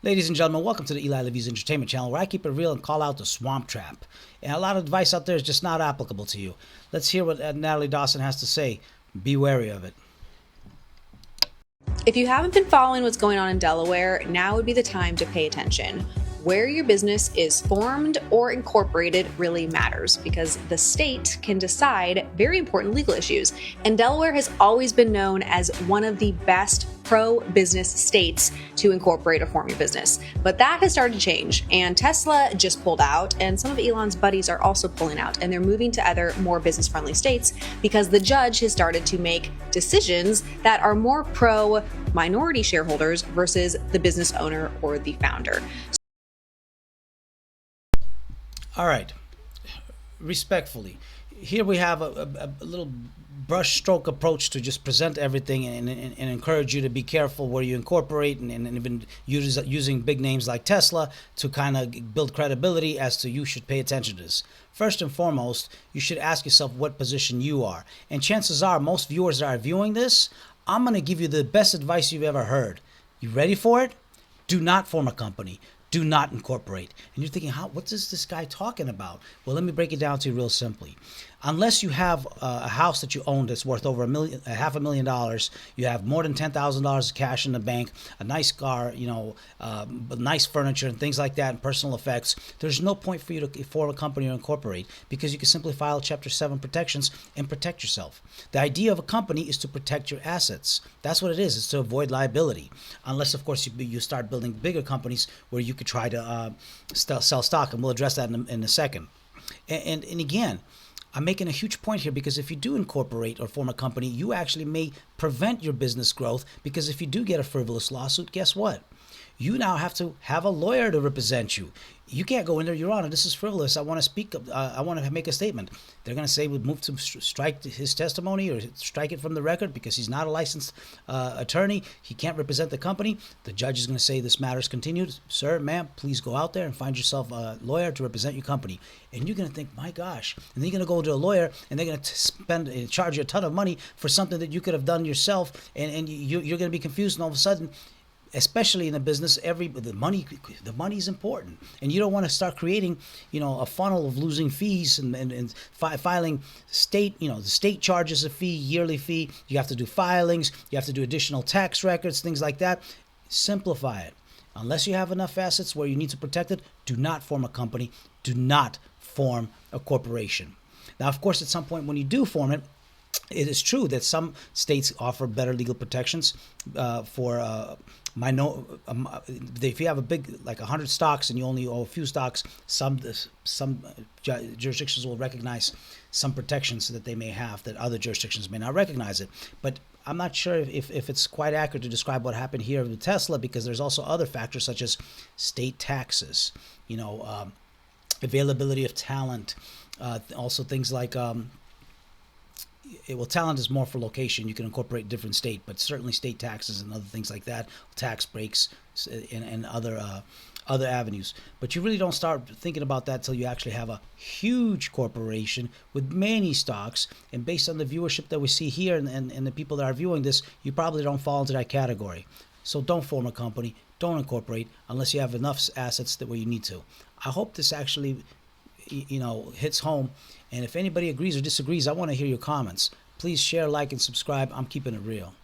Ladies and gentlemen, welcome to the Liviz Entertainment Channel, where I keep it real and call out the swamp trap. And a lot of advice out there is just not applicable to you. Let's hear what Natalie Dawson has to say. Be wary of it. If you haven't been following what's going on in Delaware, now would be the time to pay attention. Where your business is formed or incorporated really matters because the state can decide very important legal issues. And Delaware has always been known as one of the best pro-business states to incorporate or form your business. But that has started to change, and Tesla just pulled out, and some of Elon's buddies are also pulling out, and they're moving to other more business-friendly states because the judge has started to make decisions that are more pro-minority shareholders versus the business owner or the founder. All right. Respectfully, here we have a little brushstroke approach to just present everything and encourage you to be careful where you incorporate and even using big names like Tesla to kind of build credibility as to you should pay attention to this. First and foremost, you should ask yourself what position you are. And chances are most viewers that are viewing this, I'm going to give you the best advice you've ever heard. You ready for it? Do not form a company. Do not incorporate. And you're thinking, what is this guy talking about? Well, let me break it down to you real simply. Unless you have a house that you own that's worth over $500,000, you have more than $10,000 of cash in the bank, a nice car, nice furniture and things like that, and personal effects, there's no point for you to form a company or incorporate because you can simply file Chapter 7 protections and protect yourself. The idea of a company is to protect your assets. That's what it is. It's to avoid liability. Unless, of course, you start building bigger companies where you could try to sell stock, and we'll address that in a second. And again, I'm making a huge point here because if you do incorporate or form a company, you actually may prevent your business growth because if you do get a frivolous lawsuit, guess what? You now have to have a lawyer to represent you. You can't go in there, Your Honor, this is frivolous. I want to speak. I want to make a statement. They're going to say we move to strike his testimony or strike it from the record because he's not a licensed attorney. He can't represent the company. The judge is going to say this matter is continued. Sir, ma'am, please go out there and find yourself a lawyer to represent your company. And you're going to think, my gosh. And then you're going to go to a lawyer and they're going to charge you a ton of money for something that you could have done yourself. And you're going to be confused, and all of a sudden, especially in a business, the money is important, and you don't want to start creating, a funnel of losing fees and filing state, the state charges a fee, yearly fee. You have to do filings, you have to do additional tax records, things like that. Simplify it. Unless you have enough assets where you need to protect it, do not form a company. Do not form a corporation. Now, of course, at some point when you do form it, it is true that some states offer better legal protections for if you have a big, like 100 stocks and you only owe a few stocks, some jurisdictions will recognize some protections that they may have that other jurisdictions may not recognize it. But I'm not sure if it's quite accurate to describe what happened here with Tesla because there's also other factors such as state taxes, availability of talent, also things like talent is more for location. You can incorporate different state, but certainly state taxes and other things like that, tax breaks and other avenues. But you really don't start thinking about that until you actually have a huge corporation with many stocks. And based on the viewership that we see here and the people that are viewing this, you probably don't fall into that category. So don't form a company, don't incorporate unless you have enough assets that where you need to. I hope this actually hits home. And if anybody agrees or disagrees, I want to hear your comments. Please share, like, and subscribe. I'm keeping it real.